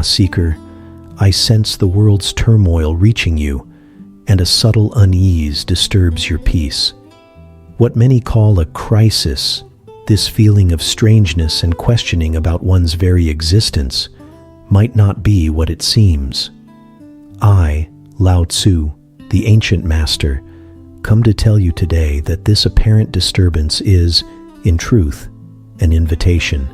seeker, I sense the world's turmoil reaching you, and a subtle unease disturbs your peace. What many call a crisis, this feeling of strangeness and questioning about one's very existence, might not be what it seems. I, Lao Tzu, the ancient master, come to tell you today that this apparent disturbance is, in truth, an invitation.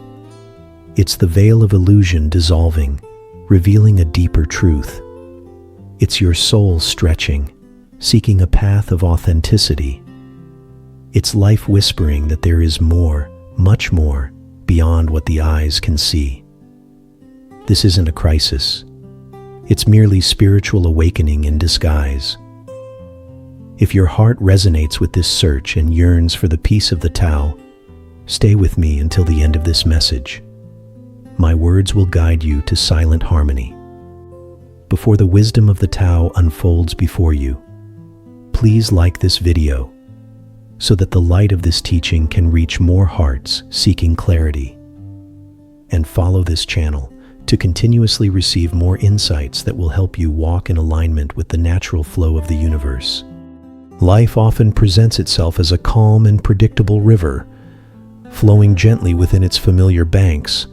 It's the veil of illusion dissolving, revealing a deeper truth. It's your soul stretching, seeking a path of authenticity. It's life whispering that there is more, much more, beyond what the eyes can see. This isn't a crisis. It's merely spiritual awakening in disguise. If your heart resonates with this search and yearns for the peace of the Tao, stay with me until the end of this message. My words will guide you to silent harmony. Before the wisdom of the Tao unfolds before you, please like this video so that the light of this teaching can reach more hearts seeking clarity. And follow this channel to continuously receive more insights that will help you walk in alignment with the natural flow of the universe. Life often presents itself as a calm and predictable river, flowing gently within its familiar banks,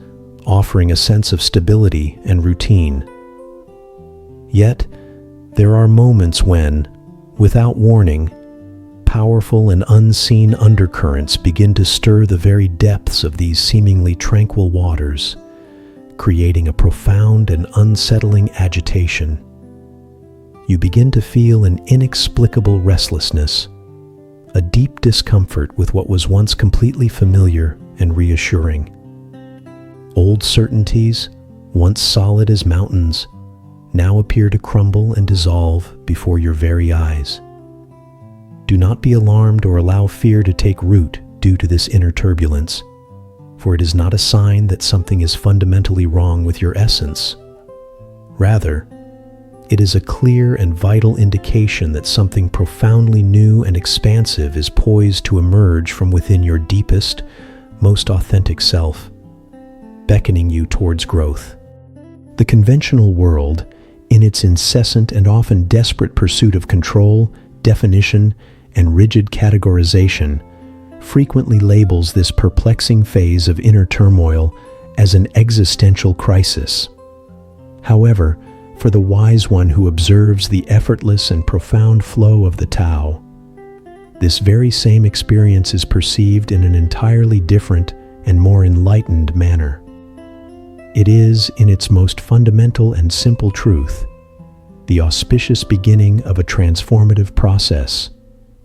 offering a sense of stability and routine. Yet, there are moments when, without warning, powerful and unseen undercurrents begin to stir the very depths of these seemingly tranquil waters, creating a profound and unsettling agitation. You begin to feel an inexplicable restlessness, a deep discomfort with what was once completely familiar and reassuring. Old certainties, once solid as mountains, now appear to crumble and dissolve before your very eyes. Do not be alarmed or allow fear to take root due to this inner turbulence, for it is not a sign that something is fundamentally wrong with your essence. Rather, it is a clear and vital indication that something profoundly new and expansive is poised to emerge from within your deepest, most authentic self, beckoning you towards growth. The conventional world, in its incessant and often desperate pursuit of control, definition, and rigid categorization, frequently labels this perplexing phase of inner turmoil as an existential crisis. However, for the wise one who observes the effortless and profound flow of the Tao, this very same experience is perceived in an entirely different and more enlightened manner. It is, in its most fundamental and simple truth, the auspicious beginning of a transformative process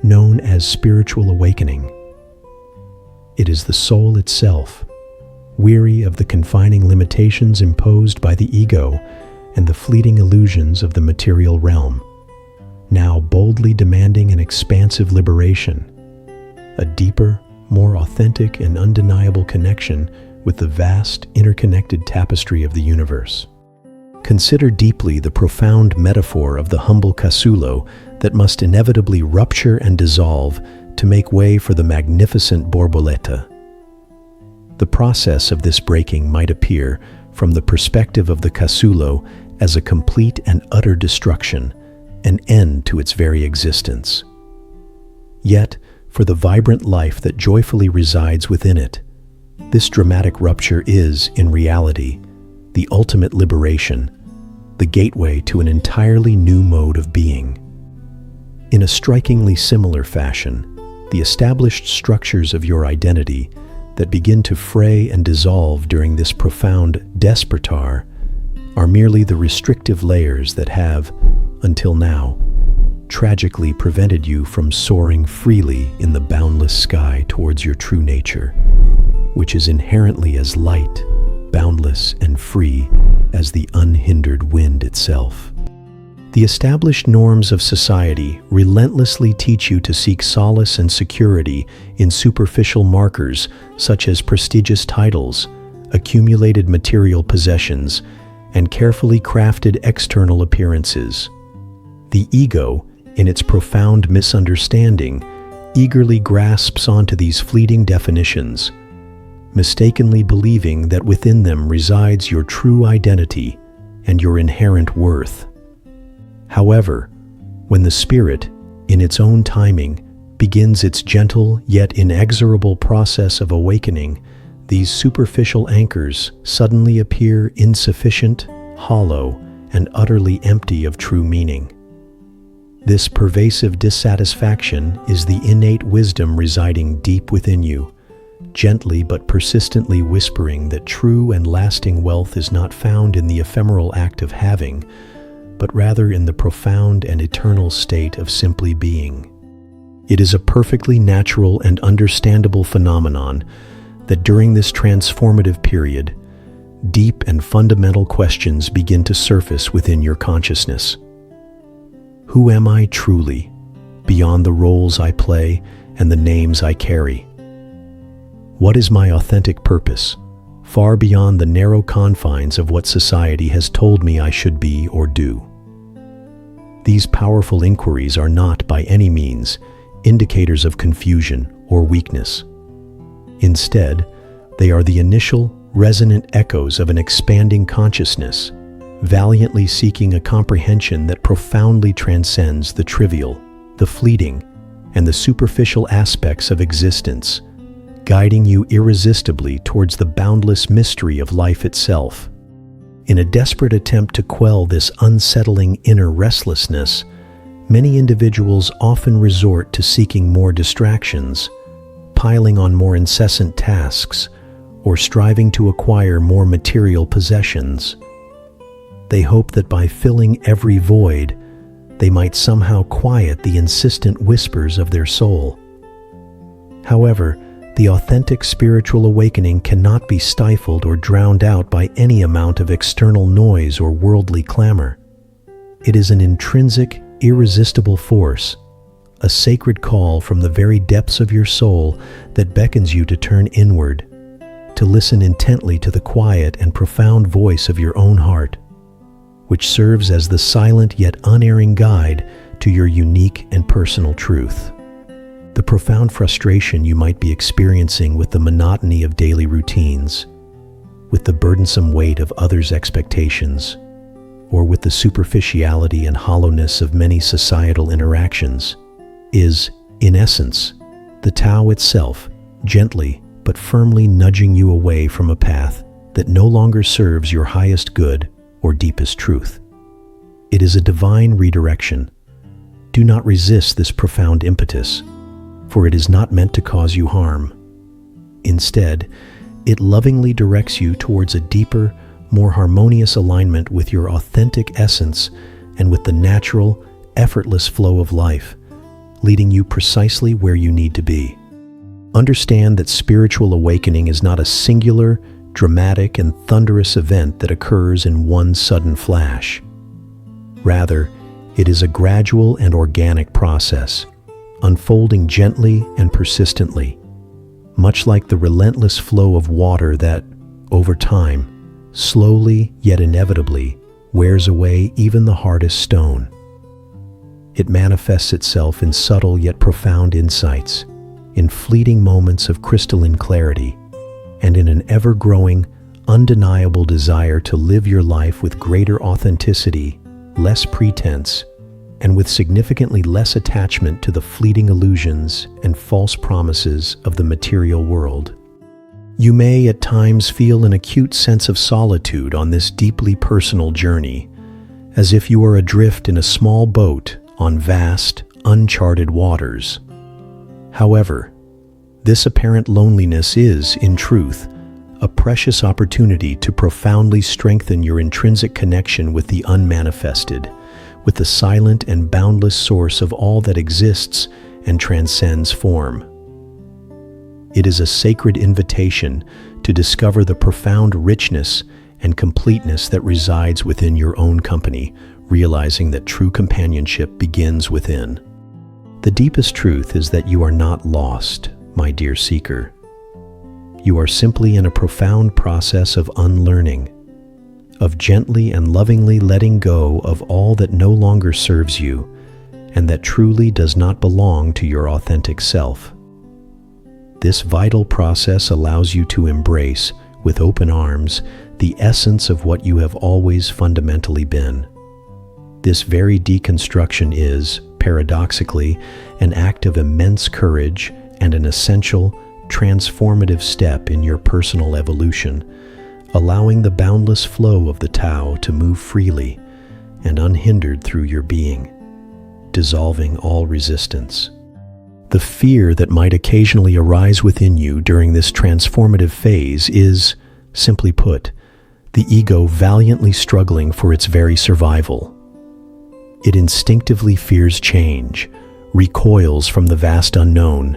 known as spiritual awakening. It is the soul itself, weary of the confining limitations imposed by the ego and the fleeting illusions of the material realm, now boldly demanding an expansive liberation, a deeper, more authentic and undeniable connection with the vast, interconnected tapestry of the universe. Consider deeply the profound metaphor of the humble casulo that must inevitably rupture and dissolve to make way for the magnificent borboleta. The process of this breaking might appear, from the perspective of the casulo, as a complete and utter destruction, an end to its very existence. Yet, for the vibrant life that joyfully resides within it, this dramatic rupture is, in reality, the ultimate liberation, the gateway to an entirely new mode of being. In a strikingly similar fashion, the established structures of your identity that begin to fray and dissolve during this profound despertar are merely the restrictive layers that have, until now, tragically prevented you from soaring freely in the boundless sky towards your true nature, which is inherently as light, boundless, and free as the unhindered wind itself. The established norms of society relentlessly teach you to seek solace and security in superficial markers such as prestigious titles, accumulated material possessions, and carefully crafted external appearances. The ego, in its profound misunderstanding, eagerly grasps onto these fleeting definitions, mistakenly believing that within them resides your true identity and your inherent worth. However, when the spirit, in its own timing, begins its gentle yet inexorable process of awakening, these superficial anchors suddenly appear insufficient, hollow, and utterly empty of true meaning. This pervasive dissatisfaction is the innate wisdom residing deep within you, gently but persistently whispering that true and lasting wealth is not found in the ephemeral act of having, but rather in the profound and eternal state of simply being. It is a perfectly natural and understandable phenomenon that during this transformative period, deep and fundamental questions begin to surface within your consciousness. Who am I truly, beyond the roles I play and the names I carry? What is my authentic purpose, far beyond the narrow confines of what society has told me I should be or do? These powerful inquiries are not, by any means, indicators of confusion or weakness. Instead, they are the initial, resonant echoes of an expanding consciousness, valiantly seeking a comprehension that profoundly transcends the trivial, the fleeting, and the superficial aspects of existence, guiding you irresistibly towards the boundless mystery of life itself. In a desperate attempt to quell this unsettling inner restlessness, many individuals often resort to seeking more distractions, piling on more incessant tasks, or striving to acquire more material possessions. They hope that by filling every void, they might somehow quiet the insistent whispers of their soul. However, the authentic spiritual awakening cannot be stifled or drowned out by any amount of external noise or worldly clamor. It is an intrinsic, irresistible force, a sacred call from the very depths of your soul that beckons you to turn inward, to listen intently to the quiet and profound voice of your own heart, which serves as the silent yet unerring guide to your unique and personal truth. The profound frustration you might be experiencing with the monotony of daily routines, with the burdensome weight of others' expectations, or with the superficiality and hollowness of many societal interactions, is, in essence, the Tao itself, gently but firmly nudging you away from a path that no longer serves your highest good or deepest truth. It is a divine redirection. Do not resist this profound impetus, for it is not meant to cause you harm. Instead, it lovingly directs you towards a deeper, more harmonious alignment with your authentic essence and with the natural, effortless flow of life, leading you precisely where you need to be. Understand that spiritual awakening is not a singular, dramatic, and thunderous event that occurs in one sudden flash. Rather, it is a gradual and organic process, unfolding gently and persistently, much like the relentless flow of water that, over time, slowly yet inevitably, wears away even the hardest stone. It manifests itself in subtle yet profound insights, in fleeting moments of crystalline clarity, and in an ever-growing, undeniable desire to live your life with greater authenticity, less pretense, and with significantly less attachment to the fleeting illusions and false promises of the material world. You may at times feel an acute sense of solitude on this deeply personal journey, as if you are adrift in a small boat on vast, uncharted waters. However, this apparent loneliness is, in truth, a precious opportunity to profoundly strengthen your intrinsic connection with the unmanifested, with the silent and boundless source of all that exists and transcends form. It is a sacred invitation to discover the profound richness and completeness that resides within your own company, realizing that true companionship begins within. The deepest truth is that you are not lost, my dear seeker. You are simply in a profound process of unlearning, of gently and lovingly letting go of all that no longer serves you and that truly does not belong to your authentic self. This vital process allows you to embrace, with open arms, the essence of what you have always fundamentally been. This very deconstruction is, paradoxically, an act of immense courage and an essential, transformative step in your personal evolution, allowing the boundless flow of the Tao to move freely and unhindered through your being, dissolving all resistance. The fear that might occasionally arise within you during this transformative phase is, simply put, the ego valiantly struggling for its very survival. It instinctively fears change, recoils from the vast unknown,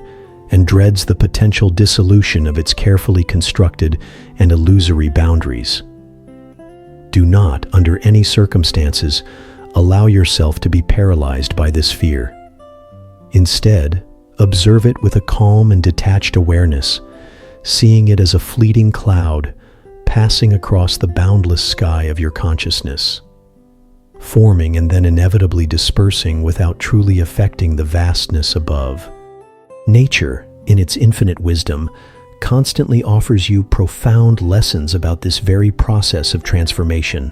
and dreads the potential dissolution of its carefully constructed and illusory boundaries. Do not, under any circumstances, allow yourself to be paralyzed by this fear. Instead, observe it with a calm and detached awareness, seeing it as a fleeting cloud passing across the boundless sky of your consciousness, forming and then inevitably dispersing without truly affecting the vastness above. Nature, in its infinite wisdom, constantly offers you profound lessons about this very process of transformation.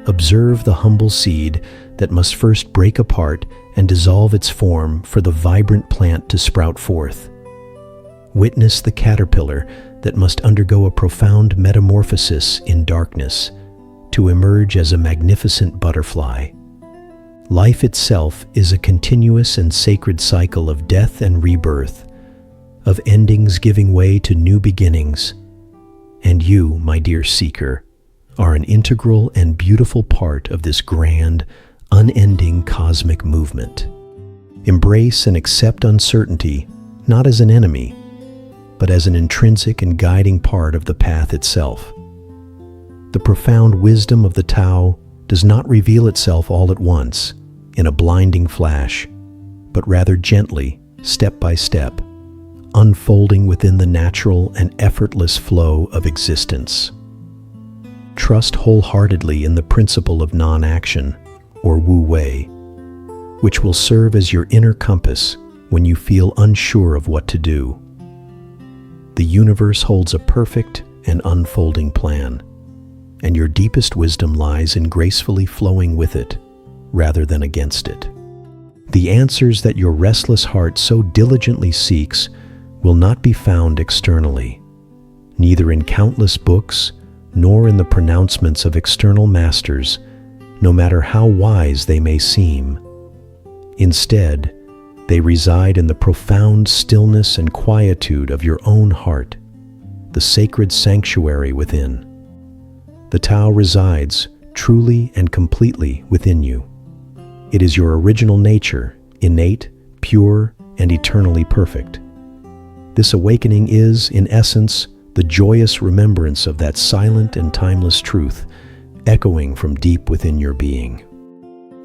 Observe the humble seed that must first break apart and dissolve its form for the vibrant plant to sprout forth. Witness the caterpillar that must undergo a profound metamorphosis in darkness to emerge as a magnificent butterfly. Life itself is a continuous and sacred cycle of death and rebirth, of endings giving way to new beginnings. And you, my dear seeker, are an integral and beautiful part of this grand, unending cosmic movement. Embrace and accept uncertainty, not as an enemy, but as an intrinsic and guiding part of the path itself. The profound wisdom of the Tao does not reveal itself all at once, in a blinding flash, but rather gently, step by step, unfolding within the natural and effortless flow of existence. Trust wholeheartedly in the principle of non-action, or Wu Wei, which will serve as your inner compass when you feel unsure of what to do. The universe holds a perfect and unfolding plan, and your deepest wisdom lies in gracefully flowing with it rather than against it. The answers that your restless heart so diligently seeks will not be found externally, neither in countless books nor in the pronouncements of external masters, no matter how wise they may seem. Instead, they reside in the profound stillness and quietude of your own heart, the sacred sanctuary within. The Tao resides truly and completely within you. It is your original nature, innate, pure, and eternally perfect. This awakening is, in essence, the joyous remembrance of that silent and timeless truth, echoing from deep within your being.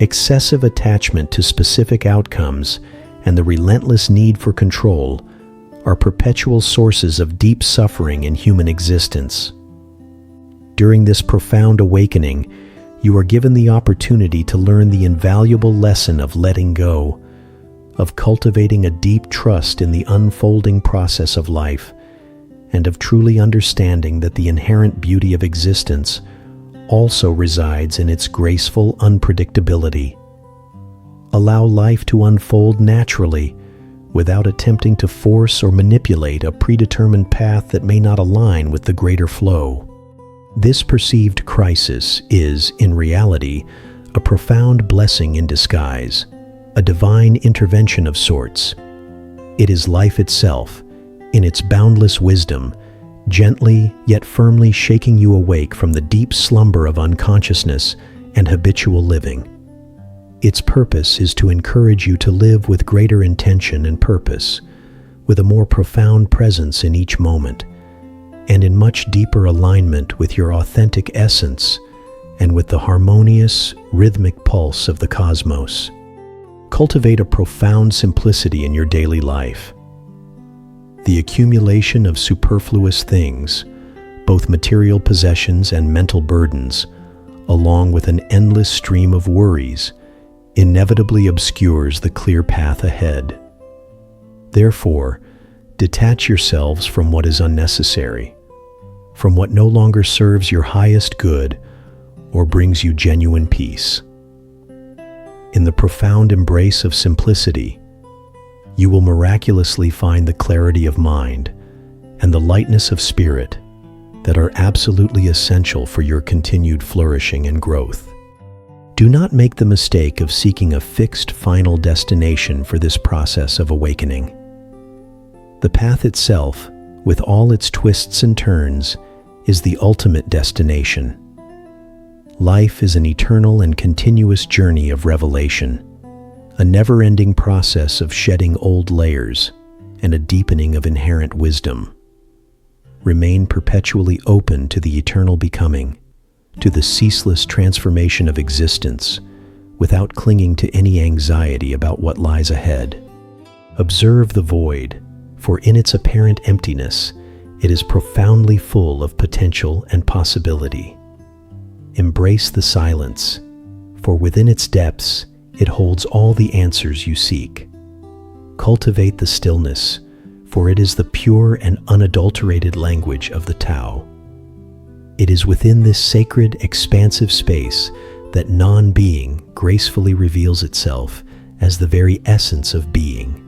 Excessive attachment to specific outcomes and the relentless need for control are perpetual sources of deep suffering in human existence. During this profound awakening, you are given the opportunity to learn the invaluable lesson of letting go, of cultivating a deep trust in the unfolding process of life, and of truly understanding that the inherent beauty of existence also resides in its graceful unpredictability. Allow life to unfold naturally, without attempting to force or manipulate a predetermined path that may not align with the greater flow. This perceived crisis is, in reality, a profound blessing in disguise, a divine intervention of sorts. It is life itself, in its boundless wisdom, gently yet firmly shaking you awake from the deep slumber of unconsciousness and habitual living. Its purpose is to encourage you to live with greater intention and purpose, with a more profound presence in each moment, and in much deeper alignment with your authentic essence and with the harmonious, rhythmic pulse of the cosmos. Cultivate a profound simplicity in your daily life. The accumulation of superfluous things, both material possessions and mental burdens, along with an endless stream of worries, inevitably obscures the clear path ahead. Therefore, detach yourselves from what is unnecessary. from what no longer serves your highest good or brings you genuine peace. In the profound embrace of simplicity, you will miraculously find the clarity of mind and the lightness of spirit that are absolutely essential for your continued flourishing and growth. Do not make the mistake of seeking a fixed final destination for this process of awakening. The path itself, with all its twists and turns, is the ultimate destination. Life is an eternal and continuous journey of revelation, a never-ending process of shedding old layers and a deepening of inherent wisdom. Remain perpetually open to the eternal becoming, to the ceaseless transformation of existence, without clinging to any anxiety about what lies ahead. Observe the void, for in its apparent emptiness, it is profoundly full of potential and possibility. Embrace the silence, for within its depths, it holds all the answers you seek. Cultivate the stillness, for it is the pure and unadulterated language of the Tao. It is within this sacred, expansive space that non-being gracefully reveals itself as the very essence of being,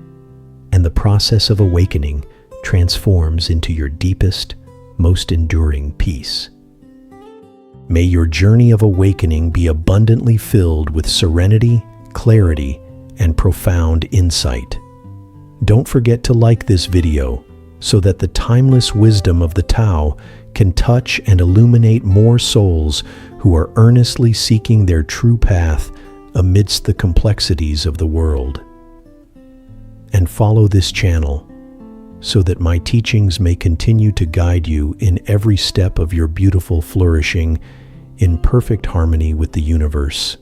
and the process of awakening transforms into your deepest, most enduring peace. May your journey of awakening be abundantly filled with serenity, clarity, and profound insight. Don't forget to like this video so that the timeless wisdom of the Tao can touch and illuminate more souls who are earnestly seeking their true path amidst the complexities of the world. And follow this channel so that my teachings may continue to guide you in every step of your beautiful flourishing in perfect harmony with the universe.